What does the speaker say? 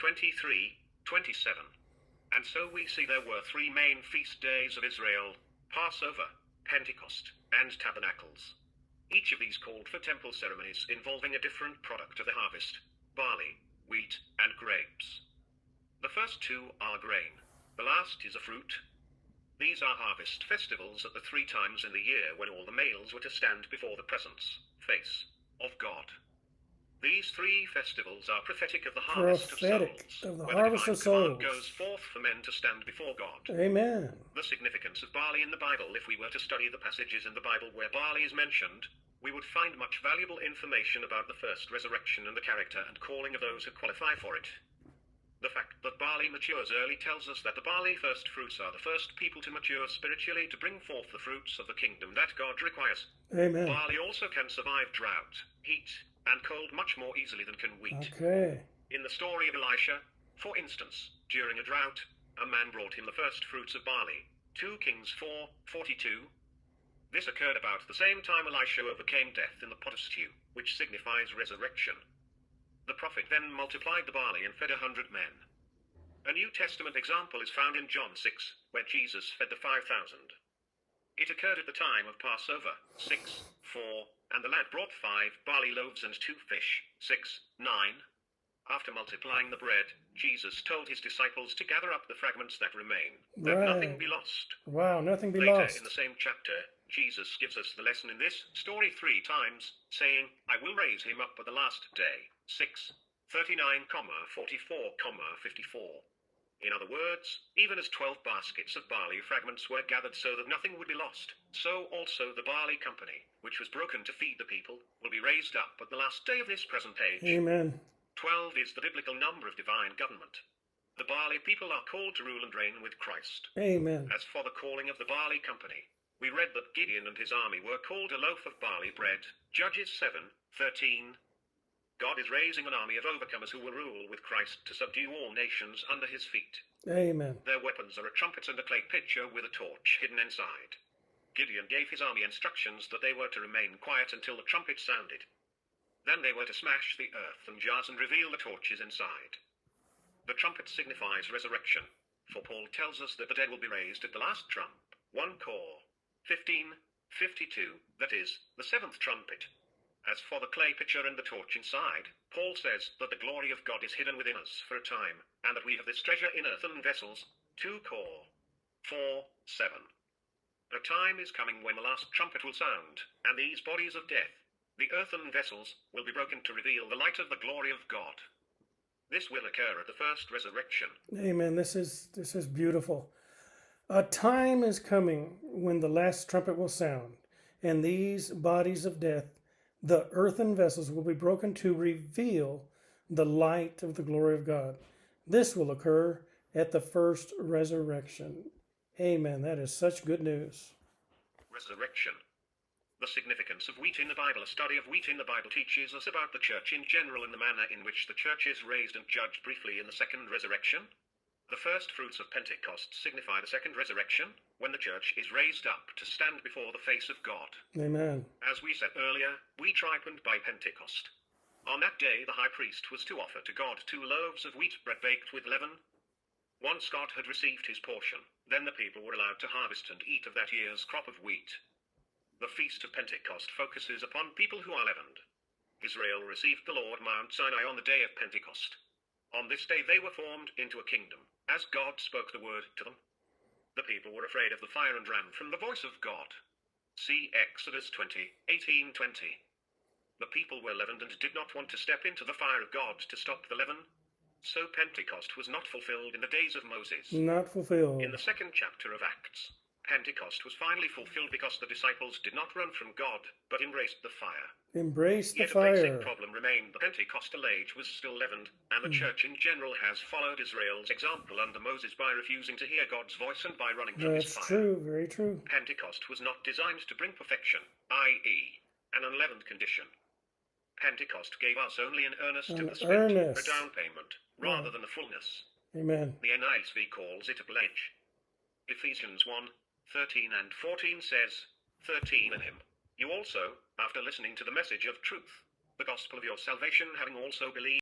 23:27. And so we see there were three main feast days of Israel: Passover, Pentecost, and Tabernacles. Each of these called for temple ceremonies involving a different product of the harvest: barley, wheat, and grapes. The first two are grain. The last is a fruit. These are harvest festivals at the three times in the year when all the males were to stand before the presence, face, of God. These three festivals are prophetic of the harvest of souls, where the divine command goes forth for men to stand before God. Amen. The significance of barley in the Bible. If we were to study the passages in the Bible where barley is mentioned, we would find much valuable information about the first resurrection and the character and calling of those who qualify for it. The fact that barley matures early tells us that the barley first fruits are the first people to mature spiritually to bring forth the fruits of the kingdom that God requires. Amen. Barley also can survive drought, heat, and cold much more easily than can wheat. Okay. In the story of Elisha, for instance, during a drought, a man brought him the first fruits of barley. 2 Kings 4:42. This occurred about the same time Elisha overcame death in the potter's stew, which signifies resurrection. The prophet then multiplied the barley and fed 100 men. A New Testament example is found in John 6, where Jesus fed the 5,000. It occurred at the time of Passover, 6:4, and the lad brought 5 barley loaves and 2 fish, 6:9. After multiplying the bread, Jesus told his disciples to gather up the fragments that remain, that nothing be lost. Wow, nothing be Later lost. in the same chapter, Jesus gives us the lesson in this story 3 times, saying, I will raise him up at the last day, 6:39,44,54. In other words, even as 12 baskets of barley fragments were gathered so that nothing would be lost, so also the barley company, which was broken to feed the people, will be raised up at the last day of this present age. Amen. 12 is the biblical number of divine government. The barley people are called to rule and reign with Christ. Amen. As for the calling of the barley company, we read that Gideon and his army were called a loaf of barley bread, Judges 7:13. God is raising an army of overcomers who will rule with Christ to subdue all nations under his feet. Amen. Their weapons are a trumpet and a clay pitcher with a torch hidden inside. Gideon gave his army instructions that they were to remain quiet until the trumpet sounded. Then they were to smash the earthen jars and reveal the torches inside. The trumpet signifies resurrection, for Paul tells us that the dead will be raised at the last trump, 1 Cor 15:52, that is, the 7th trumpet. As for the clay pitcher and the torch inside, Paul says that the glory of God is hidden within us for a time, and that we have this treasure in earthen vessels, 2 Cor 4:7. A time is coming when the last trumpet will sound, and these bodies of death, the earthen vessels, will be broken to reveal the light of the glory of God. This will occur at the first resurrection. Amen. This is beautiful. A time is coming when the last trumpet will sound, and these bodies of death, the earthen vessels, will be broken to reveal the light of the glory of God. This will occur at the first resurrection. Amen. That is such good news. Resurrection. The significance of wheat in the Bible. A study of wheat in the Bible teaches us about the church in general and the manner in which the church is raised and judged briefly in the second resurrection. The first fruits of Pentecost signify the second resurrection, when the church is raised up to stand before the face of God. Amen. As we said earlier, wheat ripened by Pentecost. On that day, the high priest was to offer to God 2 loaves of wheat bread baked with leaven. Once God had received his portion, then the people were allowed to harvest and eat of that year's crop of wheat. The Feast of Pentecost focuses upon people who are leavened. Israel received the Lord Mount Sinai on the day of Pentecost. On this day they were formed into a kingdom, as God spoke the word to them. The people were afraid of the fire and ran from the voice of God. See Exodus 20:18-20. The people were leavened and did not want to step into the fire of God to stop the leaven. So Pentecost was not fulfilled in the days of Moses. Not fulfilled. In the second chapter of Acts, Pentecost was finally fulfilled because the disciples did not run from God, but embraced the fire. Embrace the Yet fire. a basic problem remained. The Pentecostal age was still leavened, and the church in general has followed Israel's example under Moses by refusing to hear God's voice and by running from his fire. That's true, very true. Pentecost was not designed to bring perfection, i.e., an unleavened condition. Pentecost gave us only an earnest of the Spirit, a down payment, rather than the fullness. Amen. The NIV calls it a pledge. Ephesians 1:13 and 14 says, 13 in him. You also, after listening to the message of truth, the gospel of your salvation, having also believed,